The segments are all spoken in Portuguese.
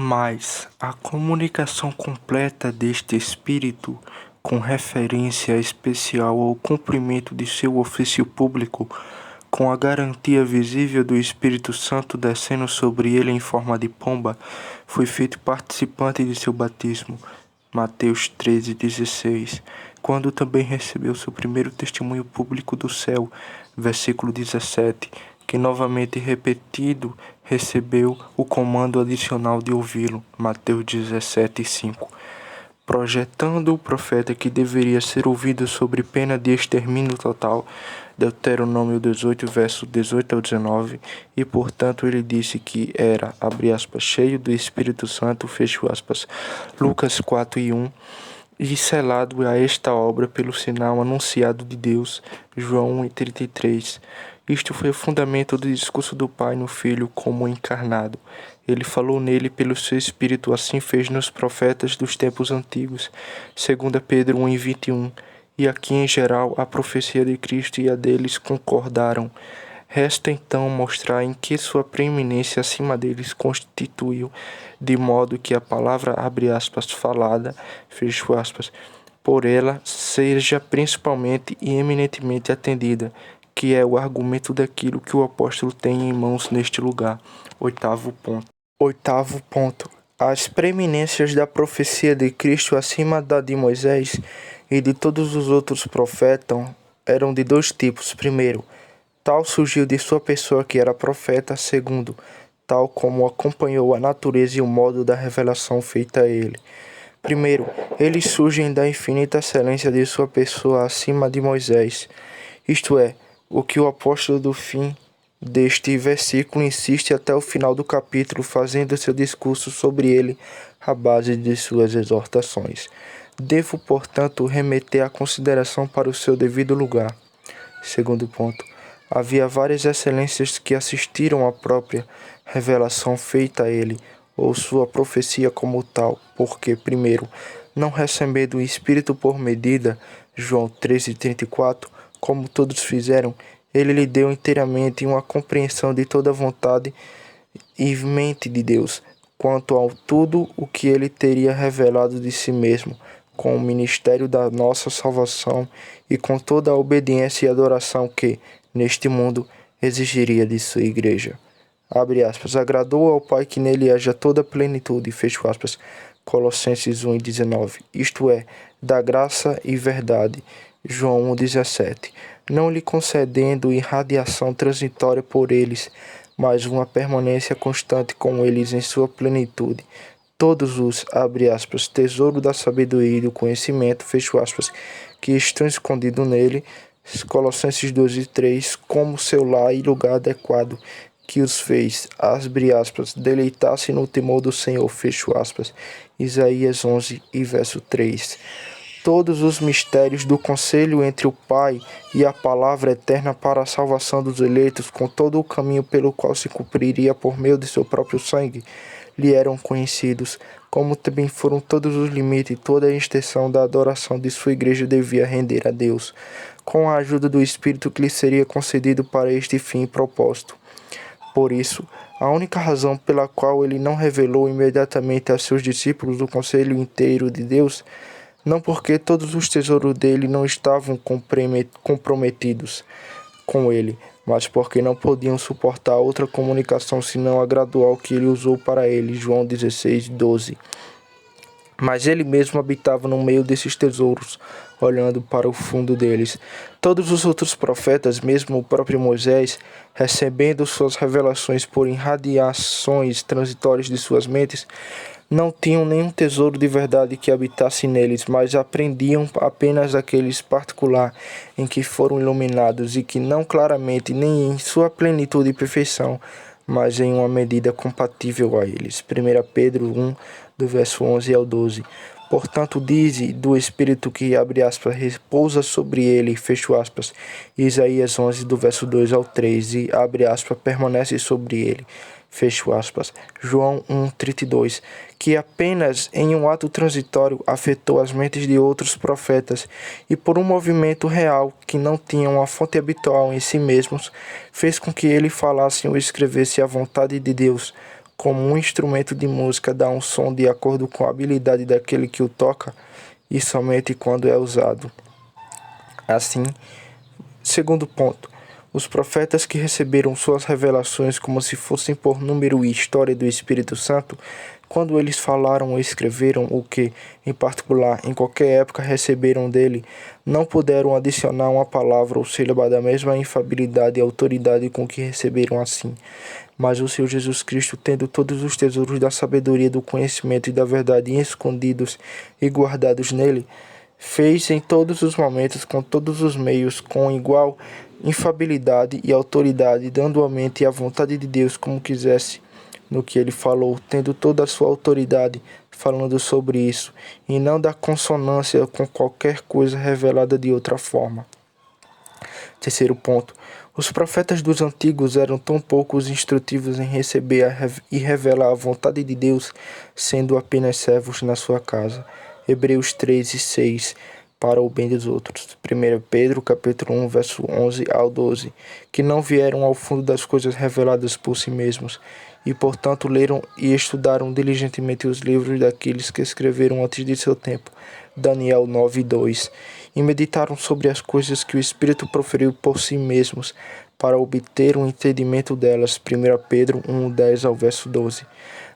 Mas a comunicação completa deste Espírito, com referência especial ao cumprimento de seu ofício público, com a garantia visível do Espírito Santo descendo sobre ele em forma de pomba, foi feito participante de seu batismo. Mateus 13,16, quando também recebeu seu primeiro testemunho público do céu, versículo 17, que novamente repetido recebeu o comando adicional de ouvi-lo, Mateus 17,5, projetando o profeta que deveria ser ouvido sobre pena de extermínio total, Deuteronômio 18, verso 18 ao 19, e portanto ele disse que era, abre aspas, cheio do Espírito Santo, fecho aspas, Lucas 4:1, e selado a esta obra pelo sinal anunciado de Deus, João 1:33. Isto foi o fundamento do discurso do Pai no Filho como encarnado. Ele falou nele pelo seu Espírito, assim fez nos profetas dos tempos antigos, 2 Pedro 1:21. E aqui em geral a profecia de Cristo e a deles concordaram. Resta então mostrar em que sua preeminência acima deles constituiu, de modo que a palavra, abre aspas, falada, fecho aspas, por ela seja principalmente e eminentemente atendida, que é o argumento daquilo que o apóstolo tem em mãos neste lugar. Oitavo ponto. As preeminências da profecia de Cristo acima da de Moisés e de todos os outros profetas eram de dois tipos. Primeiro, tal surgiu de sua pessoa que era profeta. Segundo, tal como acompanhou a natureza e o modo da revelação feita a ele. Primeiro, eles surgem da infinita excelência de sua pessoa acima de Moisés. Isto é, o que o apóstolo do fim deste versículo insiste até o final do capítulo, fazendo seu discurso sobre ele à base de suas exortações. Devo, portanto, remeter a consideração para o seu devido lugar. Segundo ponto, havia várias excelências que assistiram à própria revelação feita a ele, ou sua profecia como tal, porque, primeiro, não recebendo o Espírito por medida, João 13:34, como todos fizeram, ele lhe deu inteiramente uma compreensão de toda a vontade e mente de Deus, quanto ao tudo o que ele teria revelado de si mesmo, com o ministério da nossa salvação e com toda a obediência e adoração que, neste mundo, exigiria de sua igreja. Abre aspas, agradou ao Pai que nele haja toda a plenitude, fecho aspas, Colossenses 1:19, isto é, da graça e verdade, João 1:17, não lhe concedendo irradiação transitória por eles, mas uma permanência constante com eles em sua plenitude. Todos os, abre aspas, tesouro da sabedoria e do conhecimento, fecho aspas, que estão escondidos nele, Colossenses 2:3, como seu lar e lugar adequado, que os fez, abre aspas, deleitar-se no temor do Senhor, fecho aspas, Isaías 11 e verso 3. Todos os mistérios do conselho entre o Pai e a palavra eterna para a salvação dos eleitos, com todo o caminho pelo qual se cumpriria por meio de seu próprio sangue, lhe eram conhecidos, como também foram todos os limites e toda a extensão da adoração de sua igreja devia render a Deus, com a ajuda do Espírito que lhe seria concedido para este fim e propósito. Por isso, a única razão pela qual ele não revelou imediatamente a seus discípulos o conselho inteiro de Deus, não porque todos os tesouros dele não estavam comprometidos com ele, mas porque não podiam suportar outra comunicação senão a gradual que ele usou para ele, João 16:12. Mas ele mesmo habitava no meio desses tesouros, olhando para o fundo deles. Todos os outros profetas, mesmo o próprio Moisés, recebendo suas revelações por irradiações transitórias de suas mentes, não tinham nenhum tesouro de verdade que habitasse neles, mas aprendiam apenas aqueles particular em que foram iluminados e que não claramente nem em sua plenitude e perfeição, mas em uma medida compatível a eles. 1 Pedro 1, do verso 11 ao 12. Portanto, dize do Espírito que, abre aspas, repousa sobre ele, fecho aspas, Isaías 11, do verso 2 ao 3, e, abre aspas, permanece sobre ele, fecho aspas, João 1:32, que apenas em um ato transitório afetou as mentes de outros profetas e por um movimento real que não tinha uma fonte habitual em si mesmos, fez com que ele falasse ou escrevesse a vontade de Deus, como um instrumento de música dá um som de acordo com a habilidade daquele que o toca, e somente quando é usado. Assim, segundo ponto, os profetas que receberam suas revelações como se fossem por número e história do Espírito Santo, quando eles falaram ou escreveram o que, em particular, em qualquer época receberam dele, não puderam adicionar uma palavra ou sílaba da mesma infabilidade e autoridade com que receberam assim. Mas o Senhor Jesus Cristo, tendo todos os tesouros da sabedoria, do conhecimento e da verdade escondidos e guardados nele, fez em todos os momentos, com todos os meios, com igual infabilidade e autoridade, dando a mente e a vontade de Deus como quisesse no que ele falou, tendo toda a sua autoridade falando sobre isso, e não da consonância com qualquer coisa revelada de outra forma. Terceiro ponto. Os profetas dos antigos eram tão poucos instrutivos em receber e revelar a vontade de Deus, sendo apenas servos na sua casa. Hebreus 3:6, para o bem dos outros. 1 Pedro, capítulo 1, verso 11 ao 12, que não vieram ao fundo das coisas reveladas por si mesmos, e portanto leram e estudaram diligentemente os livros daqueles que escreveram antes de seu tempo. Daniel 9:2, e meditaram sobre as coisas que o Espírito proferiu por si mesmos, para obter um entendimento delas. 1 Pedro 1:10 ao verso 12.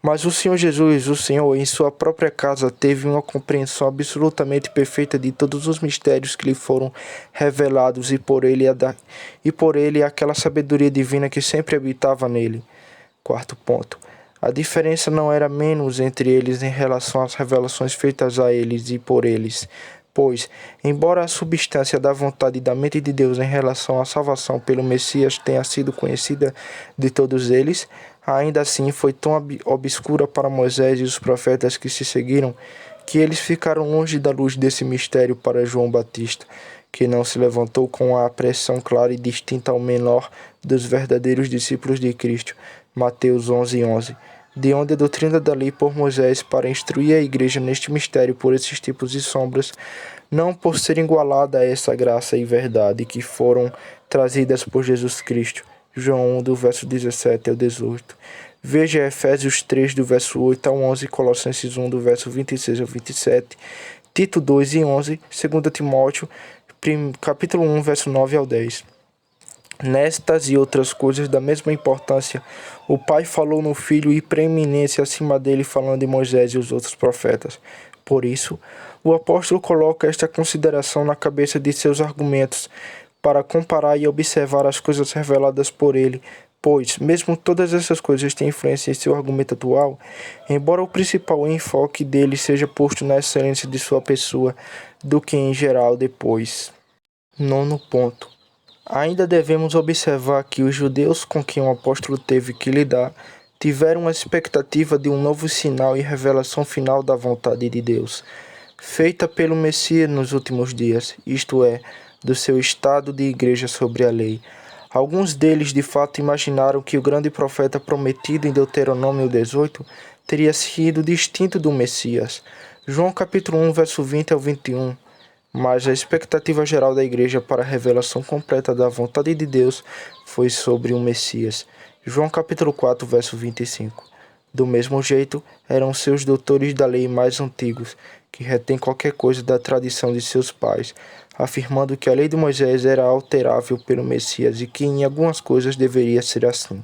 Mas o Senhor Jesus, o Senhor, em sua própria casa, teve uma compreensão absolutamente perfeita de todos os mistérios que lhe foram revelados, e por ele aquela sabedoria divina que sempre habitava nele. Quarto ponto. A diferença não era menos entre eles em relação às revelações feitas a eles e por eles. Pois, embora a substância da vontade e da mente de Deus em relação à salvação pelo Messias tenha sido conhecida de todos eles, ainda assim foi tão obscura para Moisés e os profetas que se seguiram, que eles ficaram longe da luz desse mistério para João Batista, que não se levantou com a apreciação clara e distinta ao menor dos verdadeiros discípulos de Cristo. Mateus 11:11. De onde a doutrina da lei por Moisés para instruir a igreja neste mistério por esses tipos de sombras, não por ser igualada a essa graça e verdade que foram trazidas por Jesus Cristo. João 1, do verso 17 ao 18. Veja Efésios 3, do verso 8 ao 11, Colossenses 1, do verso 26 ao 27, Tito 2:11, 2 Timóteo, capítulo 1, verso 9 ao 10. Nestas e outras coisas da mesma importância, o Pai falou no Filho e preeminência acima dele, falando em Moisés e os outros profetas. Por isso, o apóstolo coloca esta consideração na cabeça de seus argumentos, para comparar e observar as coisas reveladas por ele, pois, mesmo todas essas coisas têm influência em seu argumento atual, embora o principal enfoque dele seja posto na excelência de sua pessoa, do que em geral depois. Nono ponto. Ainda devemos observar que os judeus com quem o apóstolo teve que lidar tiveram a expectativa de um novo sinal e revelação final da vontade de Deus, feita pelo Messias nos últimos dias, isto é, do seu estado de igreja sobre a lei. Alguns deles de fato imaginaram que o grande profeta prometido em Deuteronômio 18 teria sido distinto do Messias. João capítulo 1, verso 20 ao 21. Mas a expectativa geral da igreja para a revelação completa da vontade de Deus foi sobre o Messias. João capítulo 4, verso 25. Do mesmo jeito, eram seus doutores da lei mais antigos, que retêm qualquer coisa da tradição de seus pais, afirmando que a lei de Moisés era alterável pelo Messias e que em algumas coisas deveria ser assim.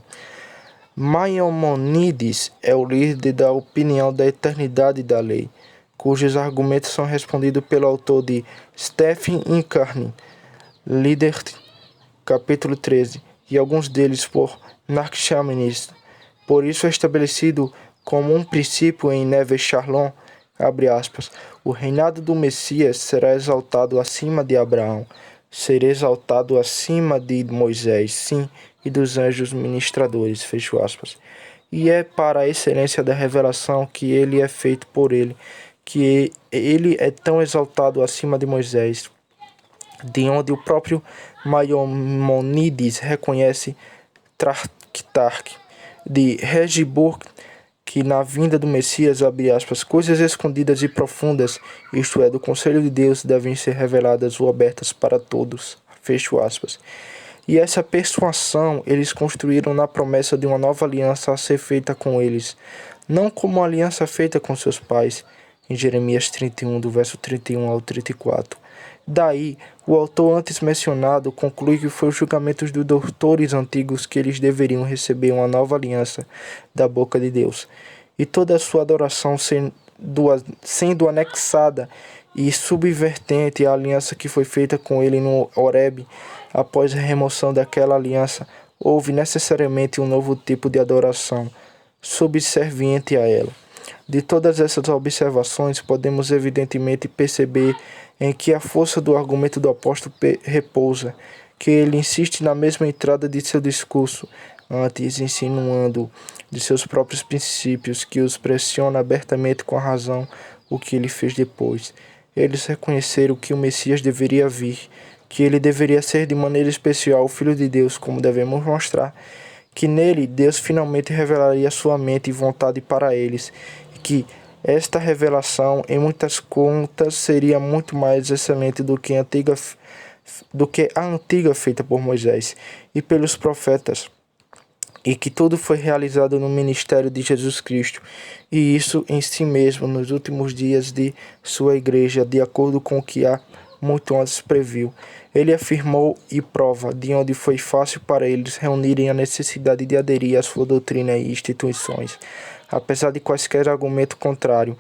Maimonides é o líder da opinião da eternidade da lei, cujos argumentos são respondidos pelo autor de Stephen Incarni, líder capítulo 13, e alguns deles por Narkshamines. Por isso é estabelecido como um princípio em Neve Shalom, abre aspas, o reinado do Messias será exaltado acima de Abraão, será exaltado acima de Moisés, sim, e dos anjos ministradores, fecho aspas. E é para a excelência da revelação que ele é feito por ele, que ele é tão exaltado acima de Moisés, de onde o próprio Maimonides reconhece Tractarque de Regiburg, que na vinda do Messias, abre aspas, coisas escondidas e profundas, isto é, do conselho de Deus, devem ser reveladas ou abertas para todos, fecho aspas. E essa persuasão eles construíram na promessa de uma nova aliança a ser feita com eles, não como uma aliança feita com seus pais, em Jeremias 31, do verso 31 ao 34. Daí, o autor antes mencionado conclui que foi os julgamentos dos doutores antigos que eles deveriam receber uma nova aliança da boca de Deus, e toda a sua adoração sendo anexada e subvertente à aliança que foi feita com ele no Horebe. Após a remoção daquela aliança, houve necessariamente um novo tipo de adoração, subserviente a ela. De todas essas observações, podemos evidentemente perceber em que a força do argumento do apóstolo repousa, que ele insiste na mesma entrada de seu discurso, antes insinuando de seus próprios princípios, que os pressiona abertamente com a razão, o que ele fez depois. Eles reconheceram que o Messias deveria vir, que ele deveria ser de maneira especial o Filho de Deus, como devemos mostrar, que nele Deus finalmente revelaria sua mente e vontade para eles, e que esta revelação, em muitas contas, seria muito mais excelente do que a antiga feita por Moisés e pelos profetas, e que tudo foi realizado no ministério de Jesus Cristo, e isso em si mesmo nos últimos dias de sua igreja, de acordo com o que há muito antes previu. Ele afirmou e prova de onde foi fácil para eles reunirem a necessidade de aderir à sua doutrina e instituições, apesar de quaisquer argumento contrário.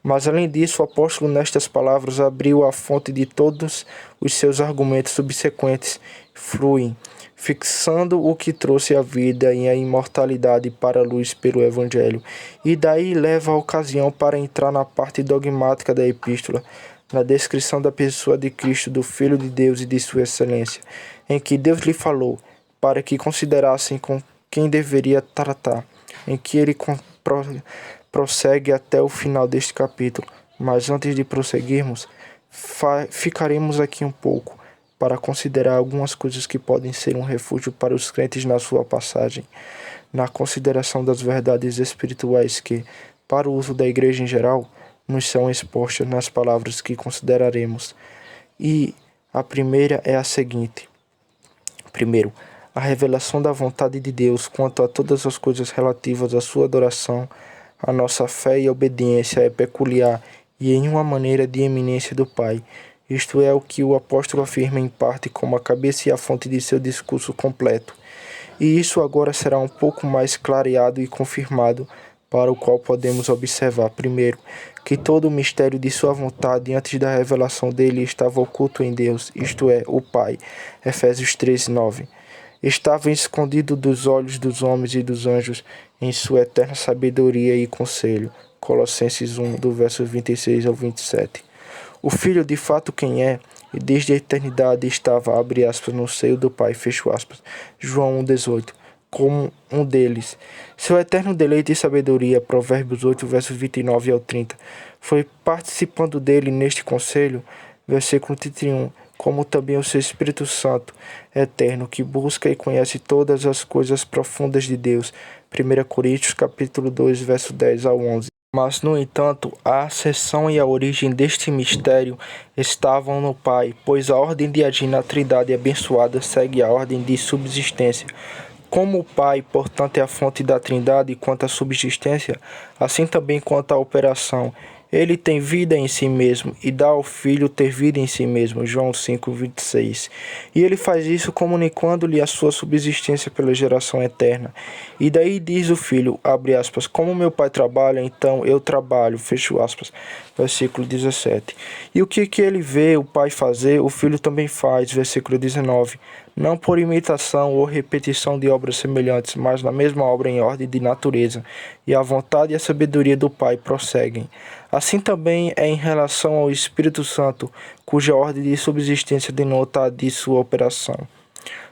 Mas além disso, o apóstolo nestas palavras abriu a fonte de todos os seus argumentos subsequentes, fluem, fixando o que trouxe a vida e a imortalidade para a luz pelo Evangelho, e daí leva a ocasião para entrar na parte dogmática da epístola, na descrição da pessoa de Cristo, do Filho de Deus e de sua excelência, em que Deus lhe falou, para que considerassem com quem deveria tratar, em que ele prossegue até o final deste capítulo. Mas antes de prosseguirmos, ficaremos aqui um pouco, para considerar algumas coisas que podem ser um refúgio para os crentes na sua passagem, na consideração das verdades espirituais que, para o uso da igreja em geral, nos são expostas nas palavras que consideraremos. E a primeira é a seguinte. Primeiro, a revelação da vontade de Deus quanto a todas as coisas relativas à sua adoração, a nossa fé e obediência é peculiar e em uma maneira de eminência do Pai. Isto é o que o apóstolo afirma em parte como a cabeça e a fonte de seu discurso completo. E isso agora será um pouco mais clareado e confirmado, para o qual podemos observar, primeiro, que todo o mistério de sua vontade antes da revelação dele estava oculto em Deus, isto é, o Pai. Efésios 13:9. Estava escondido dos olhos dos homens e dos anjos em sua eterna sabedoria e conselho. Colossenses 1, do verso 26 ao 27. O Filho de fato quem é, e desde a eternidade estava, abre aspas, no seio do Pai, fecho aspas. João 1,18. Como um deles. Seu eterno deleite e sabedoria, Provérbios 8, versos 29 ao 30, foi participando dele neste conselho, versículo 31, como também o seu Espírito Santo, eterno, que busca e conhece todas as coisas profundas de Deus, 1 Coríntios capítulo 2, verso 10 ao 11. Mas, no entanto, a acessão e a origem deste mistério estavam no Pai, pois a ordem de agir na Trindade abençoada segue a ordem de subsistência. Como o Pai, portanto, é a fonte da Trindade quanto à subsistência, assim também quanto à operação. Ele tem vida em si mesmo e dá ao Filho ter vida em si mesmo. João 5:26. E ele faz isso comunicando-lhe a sua subsistência pela geração eterna. E daí diz o Filho, abre aspas, como meu Pai trabalha, então eu trabalho, fecho aspas. Versículo 17. E o que ele vê o Pai fazer, o Filho também faz, versículo 19. Não por imitação ou repetição de obras semelhantes, mas na mesma obra em ordem de natureza, e a vontade e a sabedoria do Pai prosseguem. Assim também é em relação ao Espírito Santo, cuja ordem de subsistência denota a de sua operação.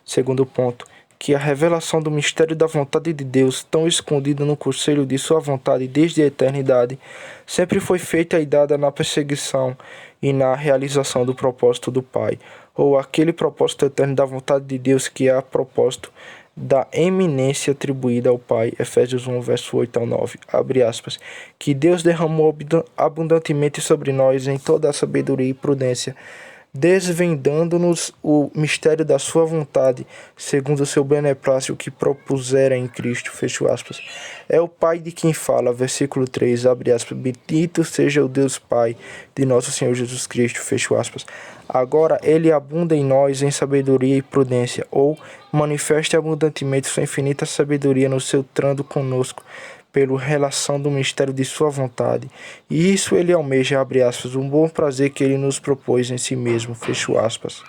Segundo ponto, que a revelação do mistério da vontade de Deus, tão escondida no conselho de sua vontade desde a eternidade, sempre foi feita e dada na perseguição e na realização do propósito do Pai, ou aquele propósito eterno da vontade de Deus que é a propósito da eminência atribuída ao Pai, Efésios 1, verso 8 ao 9, abre aspas, que Deus derramou abundantemente sobre nós em toda a sabedoria e prudência, desvendando-nos o mistério da sua vontade, segundo o seu beneplácito que propusera em Cristo, fecho aspas. É o Pai de quem fala, versículo 3, abre aspas, bendito seja o Deus Pai de nosso Senhor Jesus Cristo, fecho aspas. Agora ele abunda em nós em sabedoria e prudência, ou manifeste abundantemente sua infinita sabedoria no seu trando conosco, pela relação do mistério de sua vontade. E isso ele almeja, abre aspas, um bom prazer que ele nos propôs em si mesmo, fecho aspas.